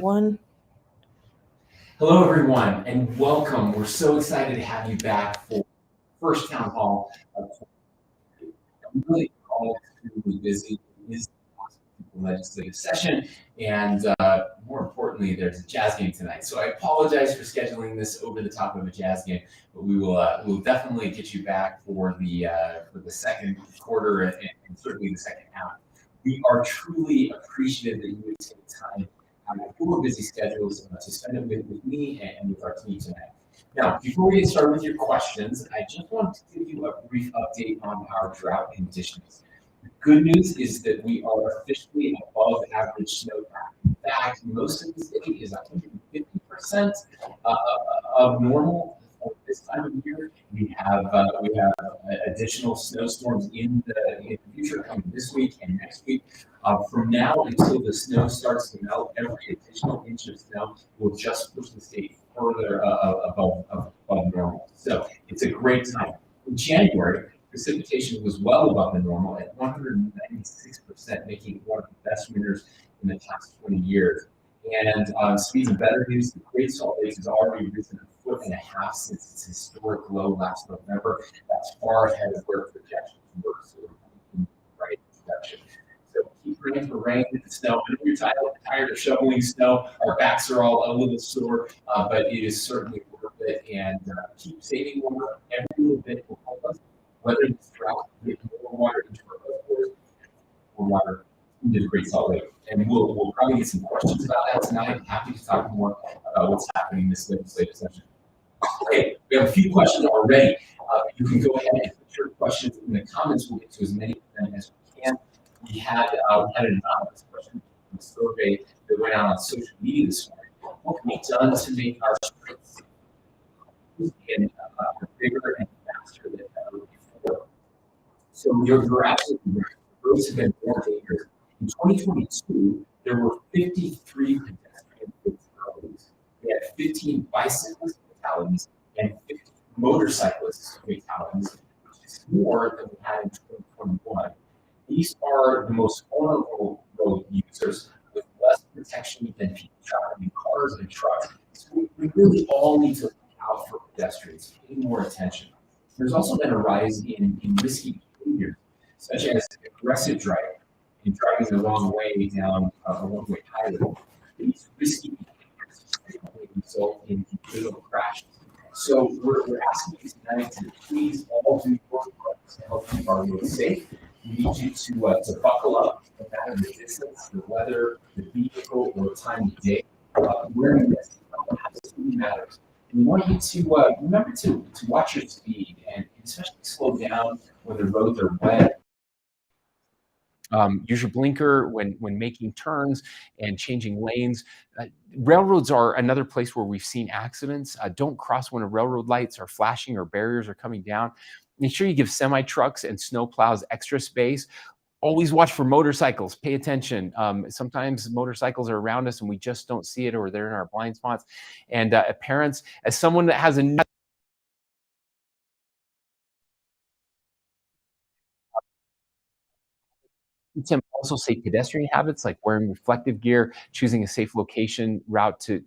One. Hello, everyone, and welcome. We're so excited to have you back for first town hall. I'm really all extremely busy. It is the legislative session, and more importantly, there's a jazz game tonight. So I apologize for scheduling this over the top of a jazz game, but we'll definitely get you back for the second quarter and certainly the second half. We are truly appreciative that you would take time out of your busy schedules to spend it with me and with our team tonight. Now, before we get started with your questions, I just want to give you a brief update on our drought conditions. The good news is that we are officially above average snowpack. In fact, most of the state is 150% of normal for this time of year. We have additional snowstorms in the future coming this week and next week. From now until the snow starts to melt, every additional inch of snow will just push the state further above normal. So it's a great time. In January, precipitation was well above the normal at 196%, making it one of the best winters in the past 20 years. And speaking of better news, the Great Salt Lake has already risen a foot and a half since its historic low last November. That's far ahead of where projections were. So we're in the right direction. So keep praying for rain and snow. I know you're tired of shoveling snow. Our backs are all a little sore, but it is certainly worth it. And keep saving water. Every little bit will help us. Whether it's drought, we get more water into our reservoirs, more water into the Great Salt Lake. And we'll probably get some questions about that tonight. I'm happy to talk more about what's happening in this legislative session. Okay, we have a few questions already. You can go ahead and put your questions in the comments. We'll get to as many of them as we can. We had an anonymous question from a survey that went out on social media this morning. What can be done to make our streets bigger and faster than ever before? So you're absolutely right. The roads have been more dangerous. In 2022, there were 53 pedestrian fatalities. We had 15 bicyclist fatalities and 50 motorcyclist fatalities, which is more than we had in 2021. These are the most vulnerable road users with less protection than people traveling in cars and trucks. So we really all need to look out for pedestrians, pay more attention. There's also been a rise in risky behaviors, such as aggressive driving and driving the wrong way down a one-way highway. These risky behaviors frequently result in fatal crashes. So we're asking you tonight to please all do your part to help keep our roads safe. We need you to buckle up, no matter the distance, the weather, the vehicle, or the time of day. Wearing this absolutely matters. And we want you to remember to watch your speed and especially slow down when the roads are wet. Use your blinker when making turns and changing lanes. Railroads are another place where we've seen accidents. Don't cross when railroad lights are flashing or barriers are coming down. Make sure you give semi trucks and snow plows extra space. Always watch for motorcycles. Pay attention. Sometimes motorcycles are around us and we just don't see it, or they're in our blind spots. And parents, as someone that has a Tim, also say pedestrian habits like wearing reflective gear, choosing a safe location route to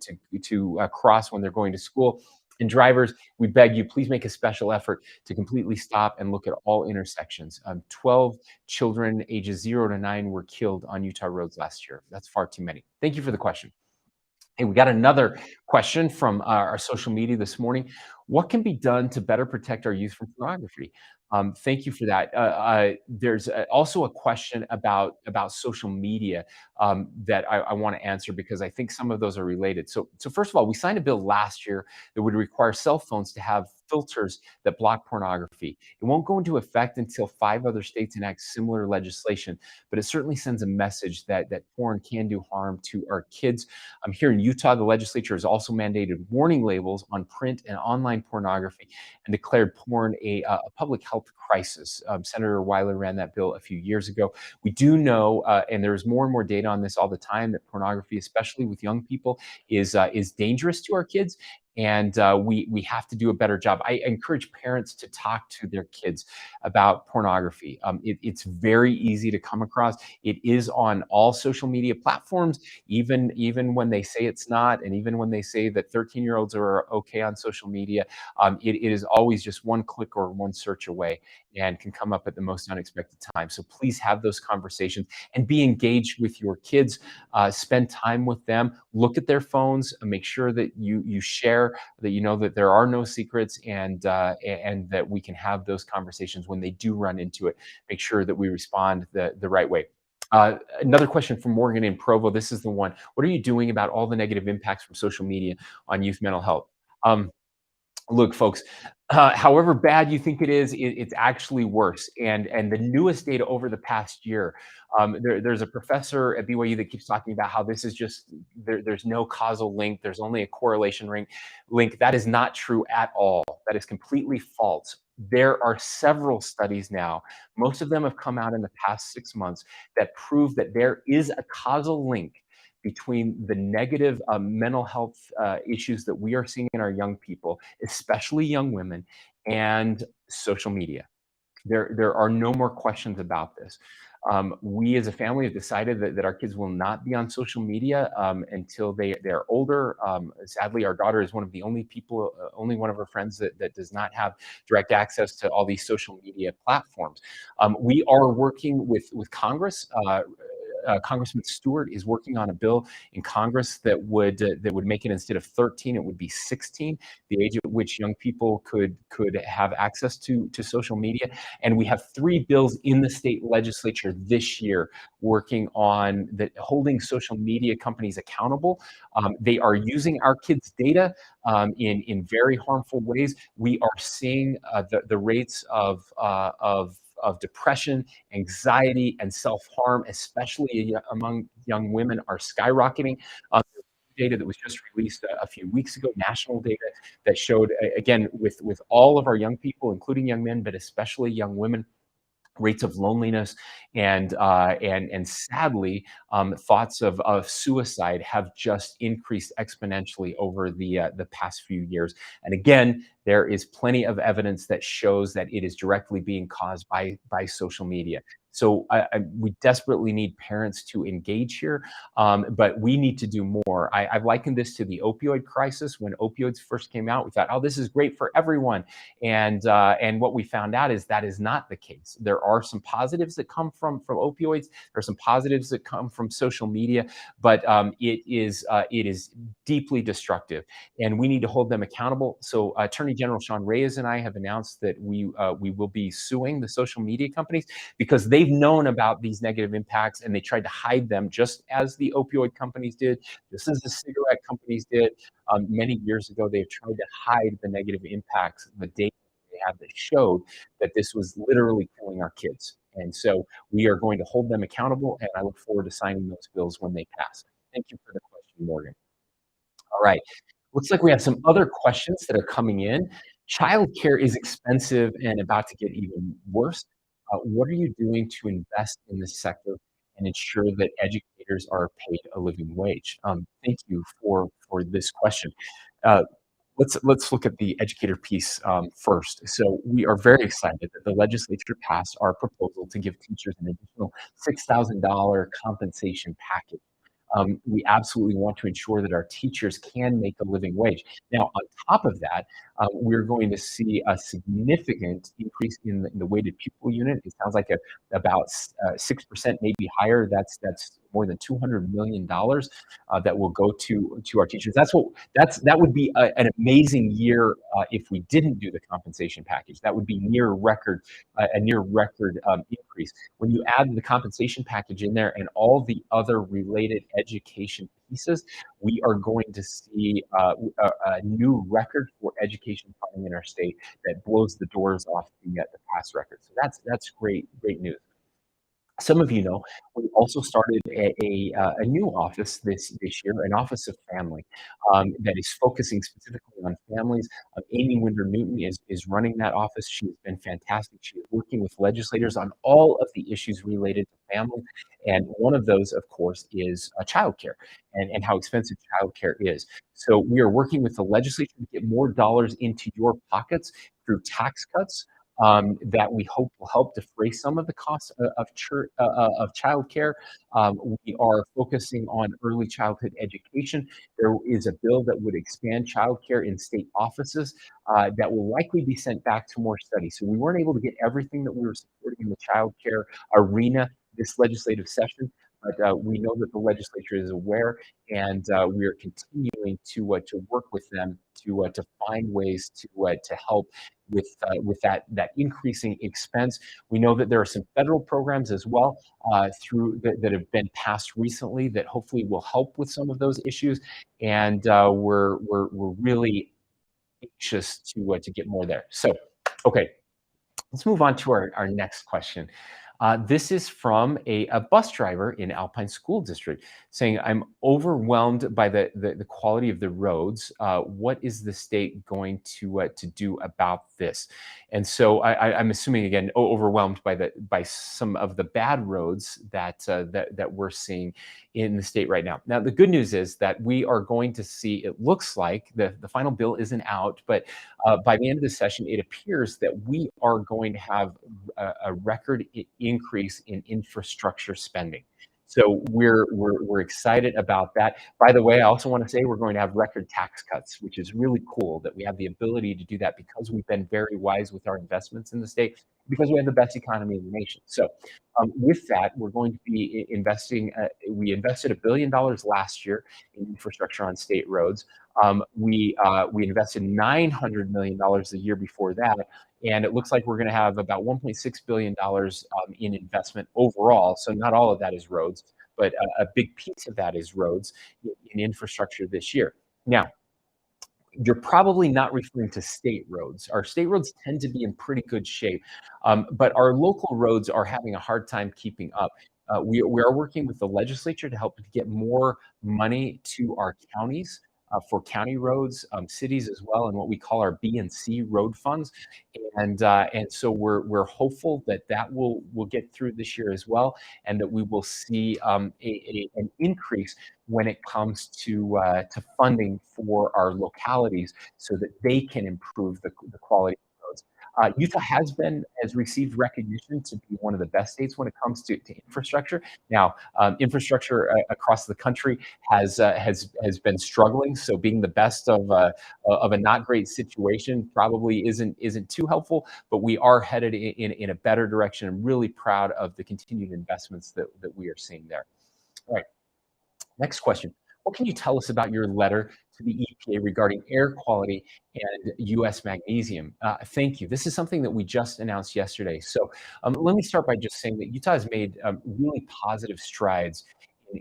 cross when they're going to school. And drivers, we beg you, please make a special effort to completely stop and look at all intersections. 12 children ages 0 to 9 were killed on Utah roads last year. That's far too many. Thank you for the question. Hey, we got another question from our social media this morning. What can be done to better protect our youth from pornography? Thank you for that. There's also a question about social media that I want to answer because I think some of those are related. So first of all, we signed a bill last year that would require cell phones to have filters that block pornography. It won't go into effect until 5 other states enact similar legislation, but it certainly sends a message that porn can do harm to our kids. Here in Utah, the legislature has also mandated warning labels on print and online pornography and declared porn a public health crisis. Senator Weiler ran that bill a few years ago. We do know, and there's more and more data on this all the time, that pornography, especially with young people, is dangerous to our kids. and we have to do a better job. I encourage parents to talk to their kids about pornography. It's very easy to come across. It is on all social media platforms, even when they say it's not, and even when they say that 13-year-olds are okay on social media, it is always just one click or one search away and can come up at the most unexpected time. So please have those conversations and be engaged with your kids. Spend time with them. Look at their phones. Make sure that you share, that you know that there are no secrets, and that we can have those conversations when they do run into it. Make sure that we respond the right way. Another question from Morgan in Provo. This is the one. What are you doing about all the negative impacts from social media on youth mental health? Um, Look, folks, however bad you think it is, it's actually worse. And the newest data over the past year, there's a professor at BYU that keeps talking about how this is just there's no causal link. There's only a correlation link. That is not true at all. That is completely false. There are several studies now. Most of them have come out in the past 6 months that prove that there is a causal link between the negative mental health issues that we are seeing in our young people, especially young women, and social media. There are no more questions about this. We as a family have decided that our kids will not be on social media until they're older. Sadly, our daughter is one of the only people, only one of her friends that does not have direct access to all these social media platforms. We are working with Congress. Congressman Stewart is working on a bill in Congress that would make it, instead of 13, it would be 16, the age at which young people could have access to social media. And we have 3 bills in the state legislature this year working on holding social media companies accountable. They are using our kids' data in very harmful ways. We are seeing the rates of depression, anxiety, and self-harm, especially among young women, are skyrocketing. Data that was just released a few weeks ago, national data that showed, again, with all of our young people, including young men, but especially young women, rates of loneliness and sadly, thoughts of suicide have just increased exponentially over the past few years. And again, there is plenty of evidence that shows that it is directly being caused by social media. So we desperately need parents to engage here, but we need to do more. I've likened this to the opioid crisis. When opioids first came out, we thought, oh, this is great for everyone. And what we found out is that is not the case. There are some positives that come from opioids. There are some positives that come from social media, but it is deeply destructive, and we need to hold them accountable. So Attorney General Sean Reyes and I have announced that we will be suing the social media companies because they've known about these negative impacts and they tried to hide them, just as the opioid companies did, just as the cigarette companies did. Many years ago, they've tried to hide the negative impacts, the data they have that showed that this was literally killing our kids. And so we are going to hold them accountable, and I look forward to signing those bills when they pass. Thank you for the question, Morgan. All right. Looks like we have some other questions that are coming in. Childcare is expensive and about to get even worse. What are you doing to invest in this sector and ensure that educators are paid a living wage? Thank you for this question. Uh, let's look at the educator piece first. So we are very excited that the legislature passed our proposal to give teachers an additional $6,000 compensation package. We absolutely want to ensure that our teachers can make a living wage. Now, on top of that, we're going to see a significant increase in the weighted pupil unit. It sounds like about 6%, maybe higher. That's more than $200 million that will go to our teachers. That would be an amazing year if we didn't do the compensation package. That would be a near record increase. When you add the compensation package in there and all the other related education pieces, we are going to see a new record for education funding in our state that blows the doors off the past record. So that's great news. Some of you know, we also started a new office this year, an Office of Family, that is focusing specifically on families. Amy Winder Newton is running that office. She has been fantastic. She is working with legislators on all of the issues related to family, and one of those, of course, is childcare and how expensive childcare is. So we are working with the legislature to get more dollars into your pockets through tax cuts that we hope will help defray some of the costs of childcare. We are focusing on early childhood education. There is a bill that would expand childcare in state offices that will likely be sent back to more studies. So we weren't able to get everything that we were supporting in the childcare arena this legislative session. But we know that the legislature is aware, and we are continuing to work with them to find ways to help with that increasing expense. We know that there are some federal programs as well through that have been passed recently that hopefully will help with some of those issues, and we're really anxious to get more there. So, okay, let's move on to our next question. This is from a bus driver in Alpine School District saying, I'm overwhelmed by the quality of the roads. What is the state going to do about this? And so I'm assuming, again, overwhelmed by some of the bad roads that we're seeing in the state right now. Now, the good news is that we are going to see, it looks like the final bill isn't out, but by the end of the session, it appears that we are going to have a record increase in infrastructure spending. So we're excited about that. By the way, I also want to say we're going to have record tax cuts, which is really cool that we have the ability to do that because we've been very wise with our investments in the state, because we have the best economy in the nation. So with that, we're going to be investing. We invested $1 billion last year in infrastructure on state roads. We invested $900 million the year before that, and it looks like we're going to have about $1.6 billion in investment overall. So not all of that is roads, but a big piece of that is roads in infrastructure this year. Now, you're probably not referring to state roads. Our state roads tend to be in pretty good shape, but our local roads are having a hard time keeping up. We are working with the legislature to help get more money to our counties for county roads, cities as well, and what we call our B and C road funds. And so we're hopeful that that will get through this year as well, and that we will see an increase when it comes to funding for our localities so that they can improve the quality of roads. Utah has received recognition to be one of the best states when it comes to infrastructure. Now, infrastructure across the country has been struggling, so being the best of a not great situation probably isn't too helpful. But we are headed in a better direction. I'm really proud of the continued investments that we are seeing there. All right. Next question. What can you tell us about your letter to the EPA regarding air quality and US magnesium? Thank you. This is something that we just announced yesterday. So let me start by just saying that Utah has made really positive strides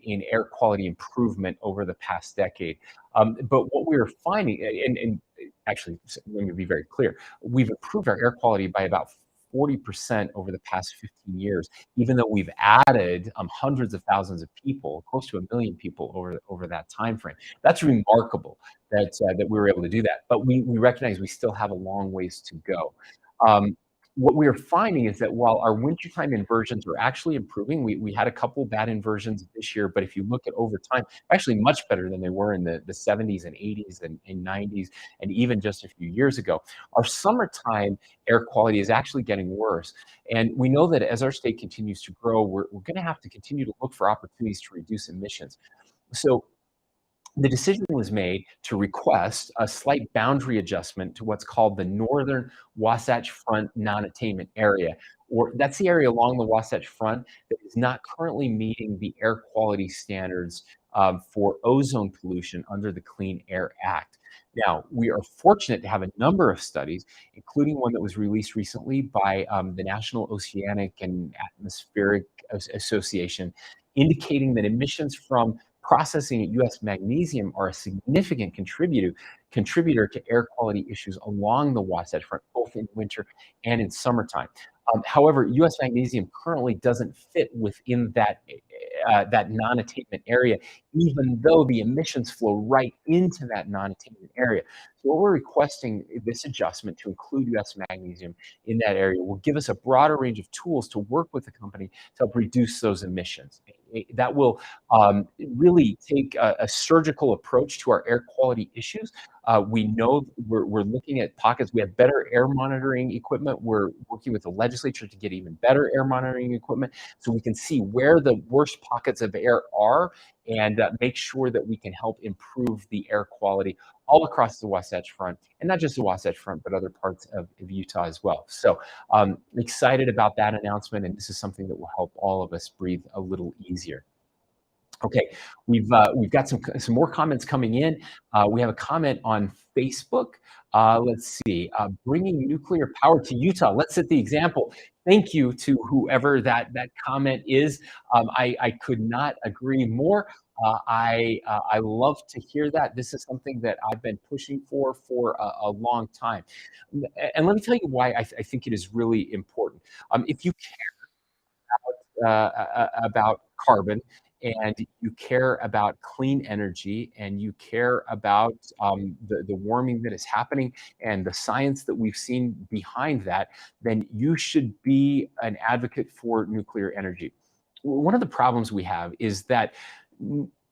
in air quality improvement over the past decade. But what we are finding, and actually, let me be very clear, we've improved our air quality by about 40% over the past 15 years, even though we've added hundreds of thousands of people, close to 1 million people over that time frame. That's remarkable that we were able to do that. But we recognize we still have a long ways to go. What we are finding is that while our wintertime inversions are actually improving, we had a couple bad inversions this year, but if you look at over time, actually much better than they were in the 70s and 80s and 90s, and even just a few years ago. Our summertime air quality is actually getting worse. And we know that as our state continues to grow, we're going to have to continue to look for opportunities to reduce emissions. So the decision was made to request a slight boundary adjustment to what's called the Northern Wasatch Front non-attainment area, or that's the area along the Wasatch Front that is not currently meeting the air quality standards for ozone pollution under the Clean Air Act. Now, we are fortunate to have a number of studies, including one that was released recently by the National Oceanic and Atmospheric Association, indicating that emissions from processing at US Magnesium are a significant contributor to air quality issues along the Wasatch Front, both in winter and in summertime. However, US Magnesium currently doesn't fit within that non-attainment area, even though the emissions flow right into that non-attainment area. So what we're requesting this adjustment to include US Magnesium in that area will give us a broader range of tools to work with the company to help reduce those emissions. That will really take a surgical approach to our air quality issues. We know we're looking at pockets. We have better air monitoring equipment. We're working with the legislature to get even better air monitoring equipment so we can see where the worst pockets of air are and make sure that we can help improve the air quality all across the Wasatch Front, and not just the Wasatch Front, but other parts of Utah as well. So excited about that announcement, and this is something that will help all of us breathe a little easier. Okay, we've got some more comments coming in. We have a comment on Facebook. Let's see, bringing nuclear power to Utah. Let's set the example. Thank you to whoever that comment is. I could not agree more. I love to hear that. This is something that I've been pushing for a long time. And let me tell you why I think it is really important. If you about carbon, and you care about clean energy, and you care about the warming that is happening and the science that we've seen behind that, then you should be an advocate for nuclear energy. One of the problems we have is that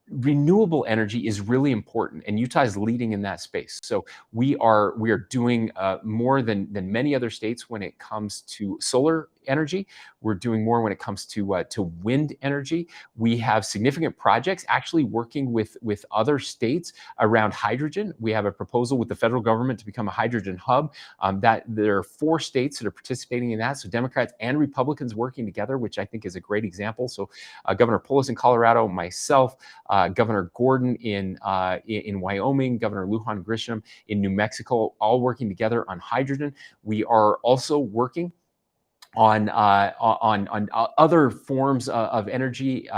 renewable energy is really important, and Utah is leading in that space. So we are doing more than many other states when it comes to solar energy. We're doing more when it comes to wind energy. We have significant projects actually working with other states around hydrogen. We have a proposal with the federal government to become a hydrogen hub. That there are 4 states that are participating in that. So Democrats and Republicans working together, which I think is a great example. So Governor Polis in Colorado, myself, Governor Gordon in Wyoming, Governor Lujan Grisham in New Mexico, all working together on hydrogen. We are also working on other forms of energy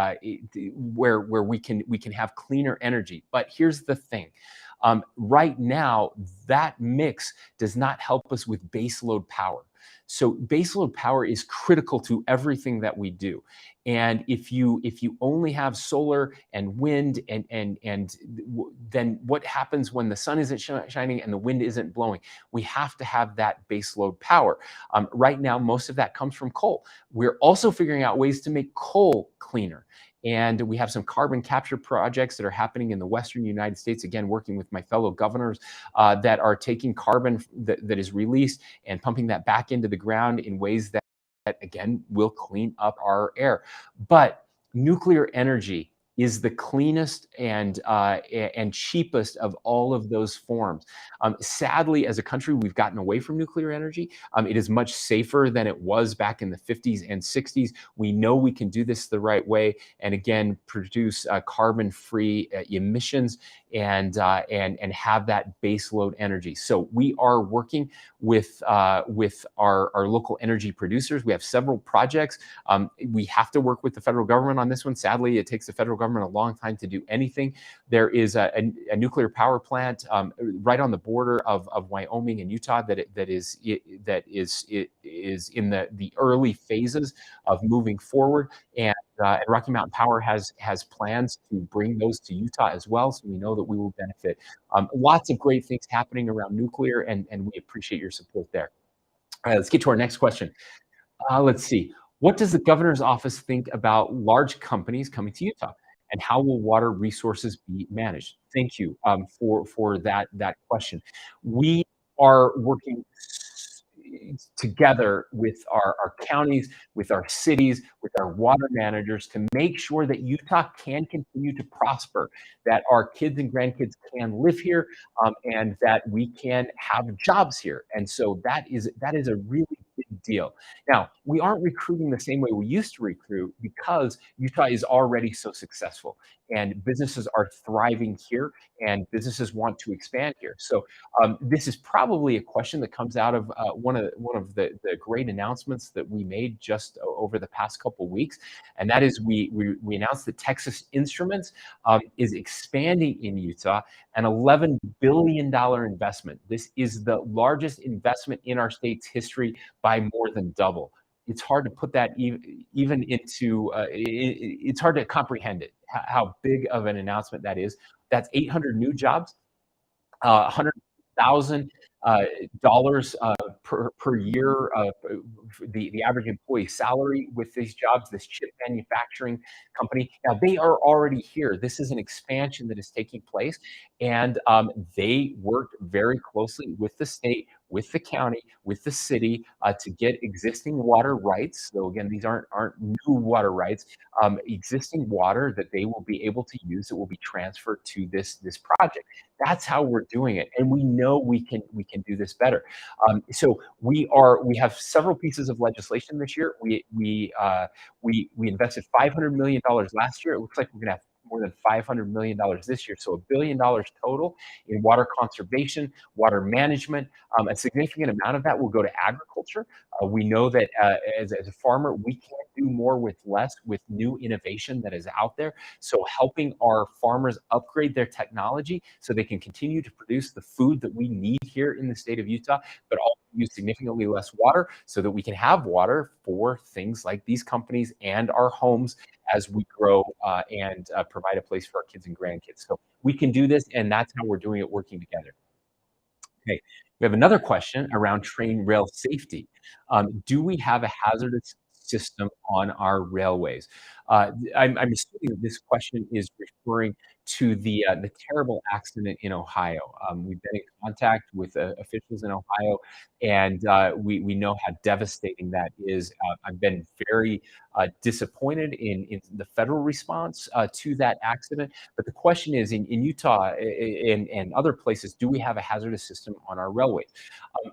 where we can have cleaner energy. But here's the thing. Right now, that mix does not help us with baseload power. So baseload power is critical to everything that we do. And if you only have solar and wind, then what happens when the sun isn't shining and the wind isn't blowing? We have to have that baseload power. Right now, most of that comes from coal. We're also figuring out ways to make coal cleaner. And we have some carbon capture projects that are happening in the Western United States, again, working with my fellow governors that are taking carbon that is released and pumping that back into the ground in ways that again, will clean up our air. But nuclear energy is the cleanest and cheapest of all of those forms. Sadly, as a country, we've gotten away from nuclear energy. It is much safer than it was back in the 50s and 60s. We know we can do this the right way, and again, produce carbon-free emissions and have that baseload energy. So we are working with our local energy producers. We have several projects. We have to work with the federal government on this one. Sadly, it takes the federal government a long time to do anything. There is a nuclear power plant right on the border of Wyoming and Utah that is in the early phases of moving forward, and Rocky Mountain Power has plans to bring those to Utah as well. So we know that we will benefit. Lots of great things happening around nuclear, and we appreciate your support there. All right, let's get to our next question. Let's see. What does the governor's office think about large companies coming to Utah? And how will water resources be managed? Thank you for that question. We are working together with our counties, with our cities, with our water managers to make sure that Utah can continue to prosper, that our kids and grandkids can live here, and that we can have jobs here. And so that is a really big deal. Now, we aren't recruiting the same way we used to recruit because Utah is already so successful. and businesses are thriving here, and businesses want to expand here. So this is probably a question that comes out of one of the great announcements that we made just over the past couple of weeks, and that is we announced that Texas Instruments is expanding in Utah, an $11 billion investment. This is the largest investment in our state's history by more than double. It's hard to put that even into it's hard to comprehend it how big of an announcement that is. That's 800 new jobs, $100,000 dollars per year. The average employee salary with these jobs, this chip manufacturing company. Now they are already here. This is an expansion that is taking place, and they worked very closely with the state, with the county, with the city to get existing water rights. So again, these aren't new water rights. Existing water that they will be able to use that will be transferred to this project. That's how we're doing it, and we know we can do this better. So we have several pieces of legislation this year. We invested $500 million last year. It looks like we're going to have more than $500 million this year, so $1 billion total in water conservation, water management. A significant amount of that will go to agriculture. We know that as a farmer, we can't do more with less with new innovation that is out there. So helping our farmers upgrade their technology so they can continue to produce the food that we need here in the state of Utah, but also use significantly less water so that we can have water for things like these companies and our homes as we grow and provide a place for our kids and grandkids. So we can do this, and that's how we're doing it, working together. Okay, we have another question around train rail safety. Do we have a hazardous system on our railways? I'm assuming that this question is referring to the terrible accident in Ohio. We've been in contact with officials in Ohio, and we know how devastating that is. I've been very disappointed in the federal response to that accident. But the question is, in Utah and other places, do we have a hazardous system on our railways? Um,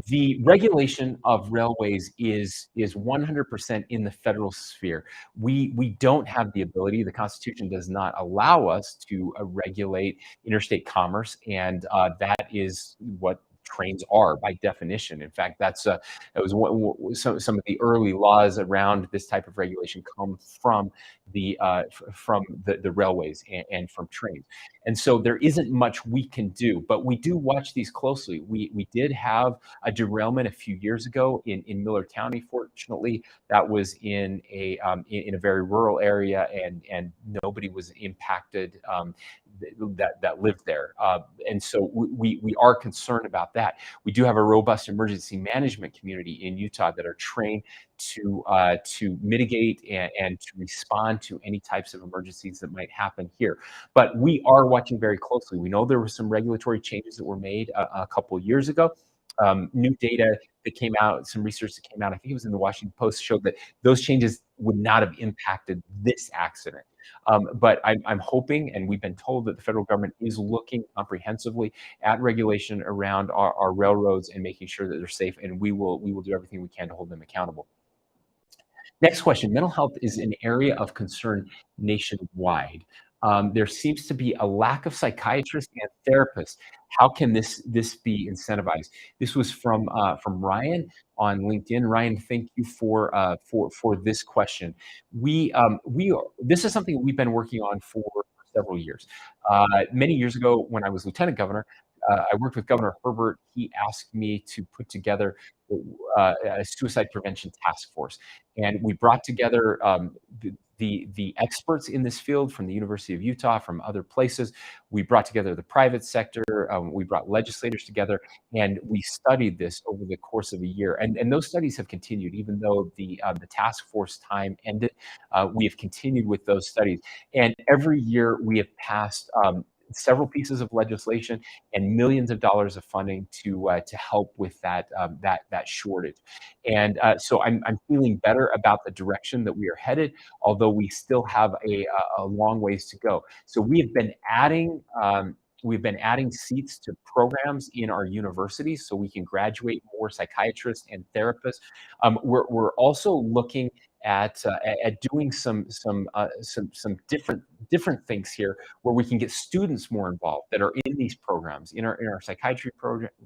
the regulation of railways is 100% in the federal sphere. We don't have the ability. The Constitution does not allow us to regulate interstate commerce, and that is what trains are by definition. In fact, that was some of the early laws around this type of regulation come from the railways and from trains. And so there isn't much we can do, but we do watch these closely. We did have a derailment a few years ago in Miller County. Fortunately, that was in a very rural area, and nobody was impacted that lived there. And so we are concerned about that. We do have a robust emergency management community in Utah that are trained to mitigate and to respond to any types of emergencies that might happen here. But we are watching very closely. We know there were some regulatory changes that were made a couple of years ago. New data that came out, some research that came out, I think it was in the Washington Post, showed that those changes would not have impacted this accident. But I'm hoping, and we've been told that the federal government is looking comprehensively at regulation around our railroads and making sure that they're safe, and we will do everything we can to hold them accountable. Next question. Mental health is an area of concern nationwide. There seems to be a lack of psychiatrists and therapists. How can this be incentivized? This was from Ryan on LinkedIn. Ryan, thank you for this question. This is something we've been working on for several years. Many years ago, when I was lieutenant governor, I worked with Governor Herbert. He asked me to put together a suicide prevention task force, and we brought together the experts in this field from the University of Utah, from other places. We brought together the private sector. We brought legislators together, and we studied this over the course of a year. And those studies have continued, even though the task force time ended. We have continued with those studies, and every year we have passed several pieces of legislation and millions of dollars of funding to help with that shortage. And so I'm feeling better about the direction that we are headed, although we still have a long ways to go. So we've been adding seats to programs in our universities so we can graduate more psychiatrists and therapists. We're also looking at doing some different different things here where we can get students more involved that are in these programs, in our psychiatry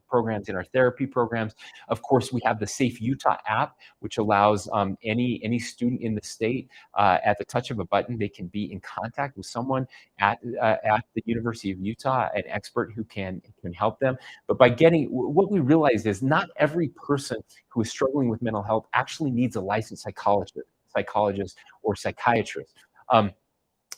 programs, in our therapy programs. Of course, we have the Safe Utah app, which allows any student in the state at the touch of a button, they can be in contact with someone at the University of Utah, an expert who can help them. But by getting what we realized is not every person who is struggling with mental health actually needs a licensed psychologist or psychiatrist. Um,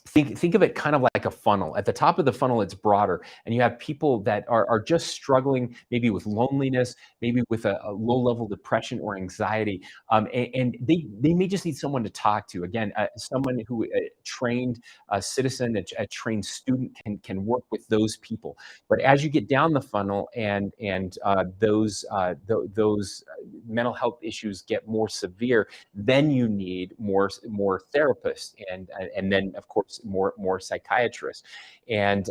think of it kind of like a funnel. At the top of the funnel, it's broader, and you have people that are just struggling, maybe with loneliness, maybe with a low level depression or anxiety, and they may just need someone to talk to. Again, someone who trained citizen, a trained student can work with those people. But as you get down the funnel and those mental health issues get more severe, then you need more therapists and then of course more psychiatrists. And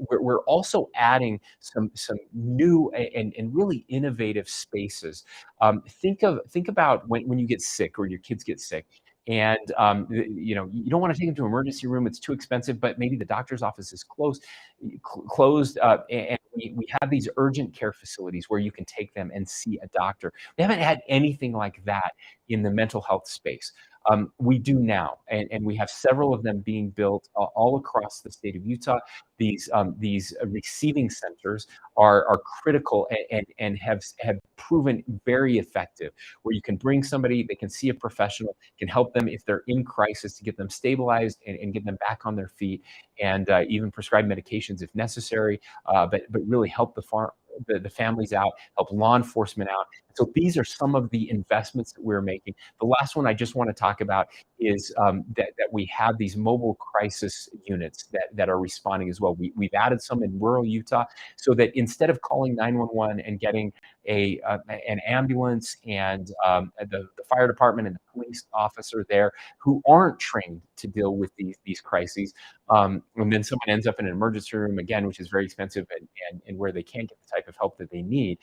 we're also adding some new and really innovative spaces. Think about when you get sick or your kids get sick. And you don't want to take them to an emergency room; it's too expensive. But maybe the doctor's office is closed, and we have these urgent care facilities where you can take them and see a doctor. We haven't had anything like that in the mental health space. We do now, and we have several of them being built all across the state of Utah. These receiving centers are critical and have proven very effective, where you can bring somebody, they can see a professional, can help them if they're in crisis to get them stabilized and get them back on their feet, and even prescribe medications if necessary, but really help the families out, help law enforcement out. So these are some of the investments that we're making. The last one I just want to talk about is that we have these mobile crisis units that are responding as well. We've added some in rural Utah so that instead of calling 911 and getting an ambulance and the fire department and the police officer there who aren't trained to deal with these crises, and then someone ends up in an emergency room again, which is very expensive and where they can't get the type of help that they need.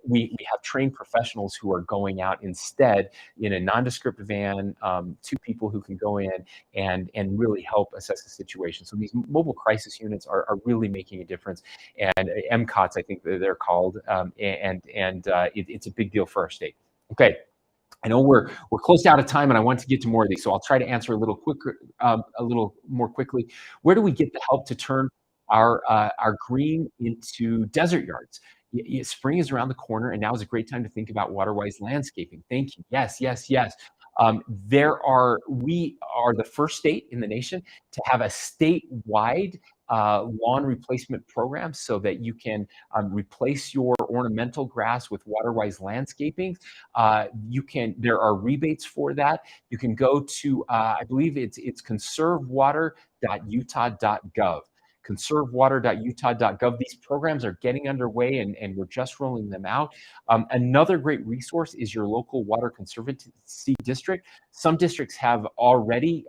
We have trained professionals who are going out instead in a nondescript van, two people who can go in and really help assess the situation. So these mobile crisis units are really making a difference. And MCOTs, I think they're called, it's a big deal for our state. Okay. I know we're close out of time, and I want to get to more of these, so I'll try to answer a little more quickly. Where do we get the help to turn our green into desert yards? Spring is around the corner, and now is a great time to think about water-wise landscaping. Thank you. Yes, yes, yes. We are the first state in the nation to have a statewide lawn replacement program so that you can replace your ornamental grass with water-wise landscaping. There are rebates for that. You can go to, I believe it's conservewater.utah.gov. conservewater.utah.gov. These programs are getting underway and we're just rolling them out. Another great resource is your local water conservancy district. Some districts have already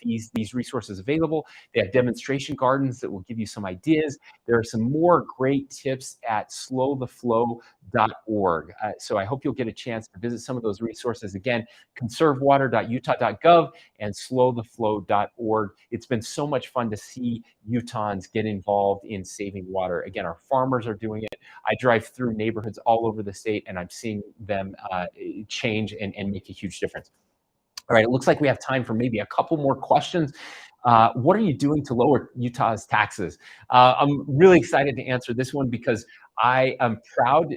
these resources available. They have demonstration gardens that will give you some ideas. There are some more great tips at slowtheflow.org. So I hope you'll get a chance to visit some of those resources. Again, conservewater.utah.gov and slowtheflow.org. It's been so much fun to see Utahns get involved in saving water. Again, our farmers are doing it. I drive through neighborhoods all over the state, and I'm seeing them change and make a huge difference. All right, it looks like we have time for maybe a couple more questions. What are you doing to lower Utah's taxes? I'm really excited to answer this one because I am proud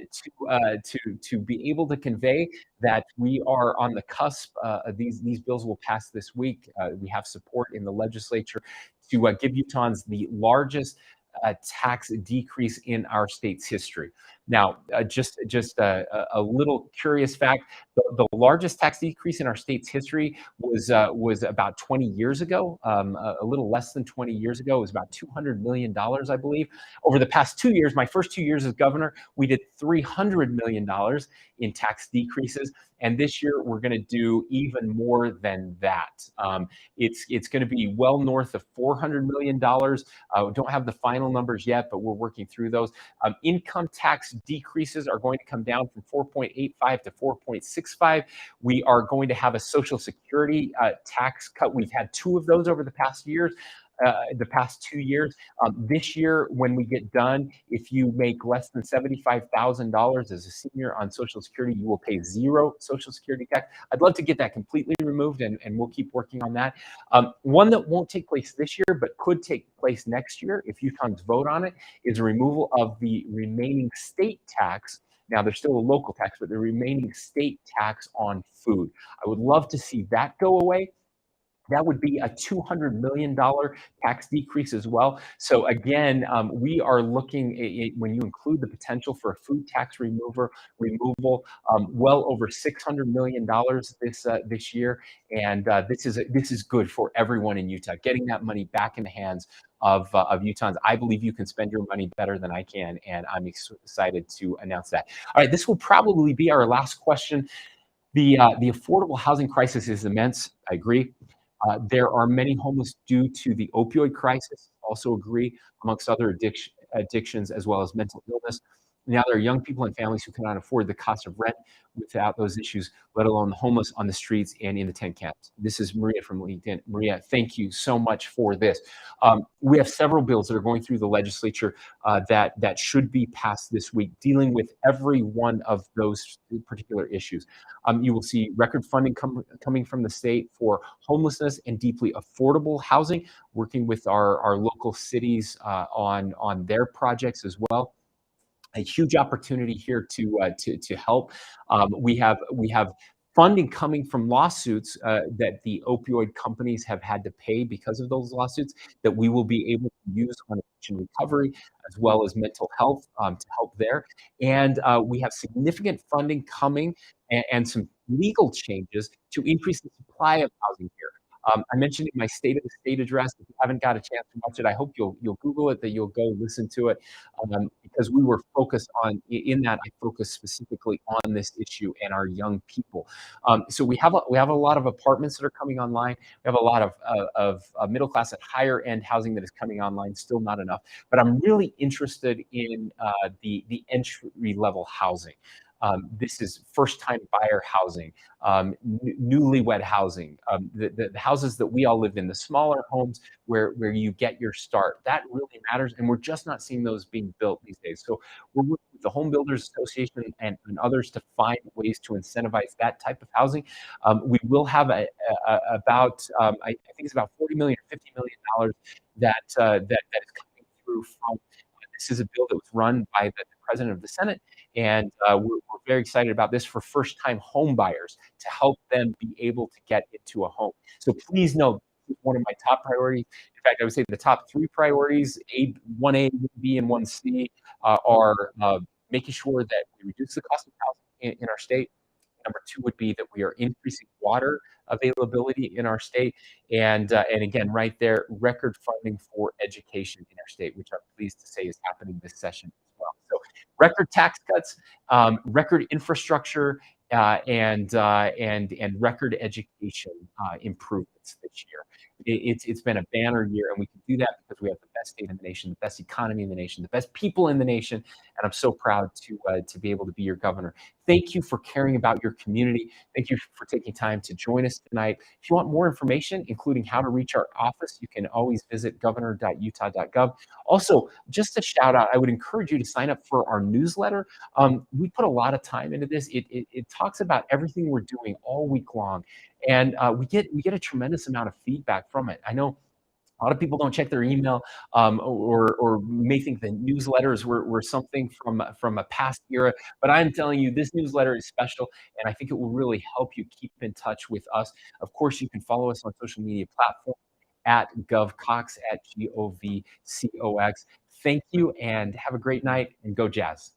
to be able to convey that we are on the cusp. These bills will pass this week. We have support in the legislature to give Utahns the largest tax decrease in our state's history. Now, just a little curious fact: the largest tax decrease in our state's history was about 20 years ago, a little less than 20 years ago. It was about $200 million, I believe. Over the past 2 years, my first 2 years as governor, we did $300 million in tax decreases. And this year, we're going to do even more than that. It's going to be well north of $400 million. Don't have the final numbers yet, but we're working through those. Income tax decreases are going to come down from 4.85 to 4.65. We are going to have a Social Security tax cut. We've had two of those over the past years. the past 2 years. This year, when we get done, if you make less than $75,000 as a senior on Social Security, you will pay zero Social Security tax. I'd love to get that completely removed, and we'll keep working on that. One that won't take place this year, but could take place next year if Utahns vote on it, is a removal of the remaining state tax. Now, there's still a local tax, but the remaining state tax on food. I would love to see that go away. That would be a $200 million tax decrease as well. So again, we are looking at, when you include the potential for a food tax removal, well over $600 million this year, and this is good for everyone in Utah. Getting that money back in the hands of Utahns. I believe you can spend your money better than I can, and I'm excited to announce that. All right, this will probably be our last question. The affordable housing crisis is immense. I agree. There are many homeless due to the opioid crisis, also agree, amongst other addictions as well as mental illness. Now there are young people and families who cannot afford the cost of rent without those issues, let alone the homeless on the streets and in the tent camps. This is Maria from LinkedIn. Maria, thank you so much for this. We have several bills that are going through the legislature that should be passed this week, dealing with every one of those particular issues. You will see record funding coming from the state for homelessness and deeply affordable housing, working with our local cities on their projects as well. A huge opportunity here to help. We have funding coming from lawsuits that the opioid companies have had to pay because of those lawsuits that we will be able to use on addiction recovery as well as mental health to help there. And we have significant funding coming and some legal changes to increase the supply of housing here. I mentioned in my State of the State address. If you haven't got a chance to watch it, I hope you'll Google it, that you'll go listen to it, because we were focused on in that. I focused specifically on this issue and our young people. So we have a lot of apartments that are coming online. We have a lot of middle class and higher end housing that is coming online. Still not enough, but I'm really interested in the entry level housing. This is first-time buyer housing, newlywed housing, the houses that we all live in, the smaller homes where you get your start. That really matters, and we're just not seeing those being built these days. So we're working with the Home Builders Association and others to find ways to incentivize that type of housing. We will have about, I think it's about $40 million or $50 million that is coming through from. This is a bill that was run by the president of the Senate, and we're very excited about this for first-time home buyers to help them be able to get into a home. So please know, this is one of my top priorities. In fact, I would say the top three priorities, 1A, 1B, and 1C, are making sure that we reduce the cost of housing in our state. Number two would be that we are increasing water availability in our state. And again, right there, record funding for education in our state, which I'm pleased to say is happening this session as well. So record tax cuts, record infrastructure, and record education improvements this year. It's been a banner year, and we can do that because we have the best state in the nation, the best economy in the nation, the best people in the nation, and I'm so proud to be able to be your governor. Thank you for caring about your community. Thank you for taking time to join us tonight. If you want more information, including how to reach our office, you can always visit governor.utah.gov. Also, just a shout out, I would encourage you to sign up for our newsletter. We put a lot of time into this. It talks about everything we're doing all week long, and we get a tremendous amount of feedback from it. I know a lot of people don't check their email, or may think the newsletters were something from a past era. But I'm telling you, this newsletter is special, and I think it will really help you keep in touch with us. Of course, you can follow us on social media platforms at GovCox, at GovCox. Thank you, and have a great night, and go Jazz.